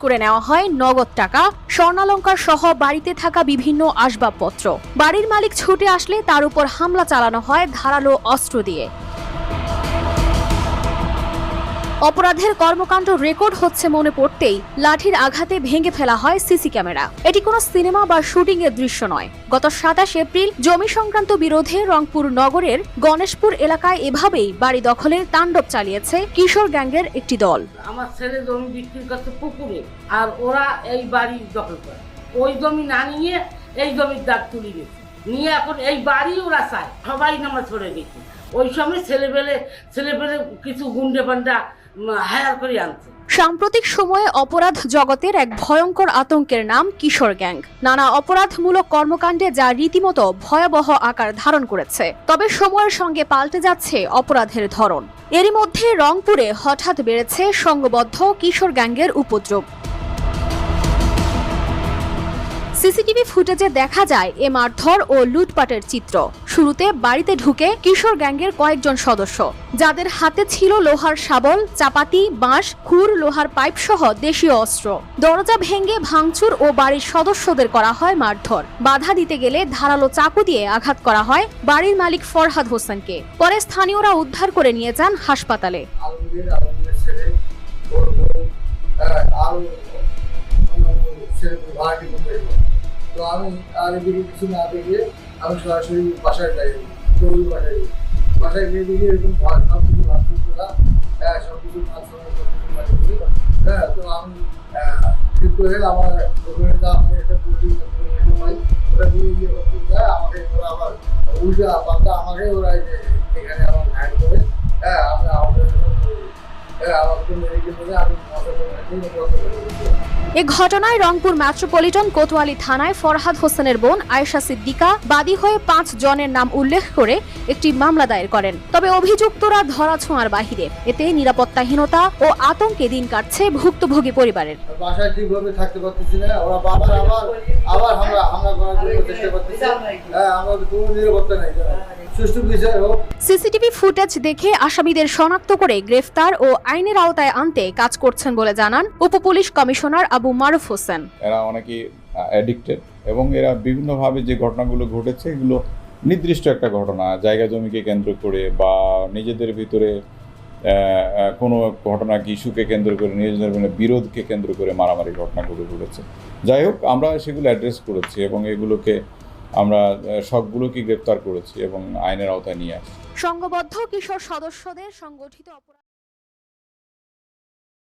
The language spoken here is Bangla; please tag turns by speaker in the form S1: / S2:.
S1: করে নেওয়া হয় নগদ টাকা, স্বর্ণালংকার সহ বাড়িতে থাকা বিভিন্ন আসবাবপত্র। বাড়ির মালিক ছুটে আসলে তার উপর হামলা চালানো হয় ধারালো অস্ত্র দিয়ে। অপরাধের কর্মকাণ্ড রেকর্ড হচ্ছে মনে পড়তেই লাঠির আঘাতে ভেঙে ফেলা হয় সিসি ক্যামেরা। এটি কোনো সিনেমা বা শুটিং এর দৃশ্য নয়। গত 27 এপ্রিল জমি সংক্রান্ত বিরোধে রংপুর নগরের গণেশপুর এলাকায় এভাবেই বাড়ি দখলের তাণ্ডব চালিয়েছে কিশোর গ্যাংয়ের একটি দল।
S2: আমার ছেলে জমি বিক্রি করতে পুকুরে, আর ওরা এই বাড়ি দখল করে। ওই জমি না নিয়ে এই জমির দাগ তুলে গেছে, নিয়ে এখন এই বাড়ি ওরা চায়। সবাই নামা ছড়ে গেছে। ওই সময় ছেলেবেলে কিছু গুন্ডে পান্ডা হায়ার করে আনছে।
S1: সাম্প্রতিক সময়ে অপরাধ জগতের এক ভয়ঙ্কর আতঙ্কের নাম কিশোর গ্যাং। নানা অপরাধমূলক কর্মকাণ্ডে যা রীতিমতো ভয়াবহ আকার ধারণ করেছে। তবে সময়ের সঙ্গে পাল্টে যাচ্ছে অপরাধের ধরন। এরই মধ্যে রংপুরে হঠাৎ বেড়েছে সংঘবদ্ধ কিশোর গ্যাংয়ের উপদ্রব। সিসিটিভি ফুটেজে দেখা যায় এ মারধর ও লুটপাটের চিত্র। শুরুতে বাড়িতে ঢুকে কিশোর গ্যাংয়ের কয়েকজন সদস্য, যাদের হাতে ছিল লোহার শাবল, চাপাতি, বাঁশ, খুর, লোহার পাইপ সহ দেশীয় অস্ত্র। দরজা ভেঙে ভাঙচুর ও বাড়ির সদস্যদের করা হয় মারধর। বাধা দিতে গেলে ধারালো চাকু দিয়ে আঘাত করা হয় বাড়ির মালিক ফরহাদ হোসেনকে। পরে স্থানীয়রা উদ্ধার করে নিয়ে যান হাসপাতালে।
S3: তো আমি আর এদিকে কিছু না দেখে আমি সরাসরি বাসায় যাই, বাসায় গিয়ে দেখি এরকম সব কিছু ভাবছিলা, সব কিছু তো আমি ঠিক করে আমার ওখানে আমি একটা প্রতি পাই, ওটা দিয়ে গিয়ে আমাকে ওরা আবার উল্টা পাল্টা আমাকে ওরা এখানে আমার ঘাট করে আমি আমাকে
S1: এ ঘটনায় রংপুর মেট্রোপলিটন কোতোয়ালি থানায় ফরহাদ হোসেনের বোন আয়েশা সিদ্দিকা বাদী হয়ে 5 জনের নাম উল্লেখ করে একটি মামলা দায়ের করেন। তবে অভিযুক্তরা ধরাছোঁয়ার বাহিরে। এতে নিরাপত্তাহীনতা ও আতঙ্কে দিন কাটছে ভুক্তভোগী পরিবারের।
S3: বাসায় ঠিকভাবে থাকতে পারতেছি না, ওরা বাবার আবার হামলা করার জন্য চেষ্টা করতেছে। আমাদের কোনো নিরাপত্তা নেই।
S1: সিসিটিভি ফুটেজ দেখে আসামিদের শনাক্ত করে গ্রেফতার ও আইনের আওতায় আনতে কাজ করছেন বলে জানান উপপুলিশ কমিশনার আবু মারুফ হোসেন।
S4: এরা অনেকেই অ্যাডিক্টেড এবং এরা বিভিন্নভাবে যে ঘটনাগুলো ঘটেছে এগুলো নির্দিষ্ট একটা ঘটনা, জায়গা জমিকে কেন্দ্র করে বা নিজেদের ভিতরে কোনো ঘটনা ইস্যুকে কেন্দ্র করে, নিজেদের বিরোধকে কেন্দ্র করে মারামারি ঘটনাগুলো ঘটেছে। যাই হোক, আমরা সেগুলো অ্যাড্রেস করেছি এবং এগুলোকে আমরা সবগুলোকে গ্রেপ্তার করেছি এবং আইনের আওতায় নিয়ে আসছি।
S1: সংঘবদ্ধ কিশোর সদস্যদের সংগঠিত অপরাধ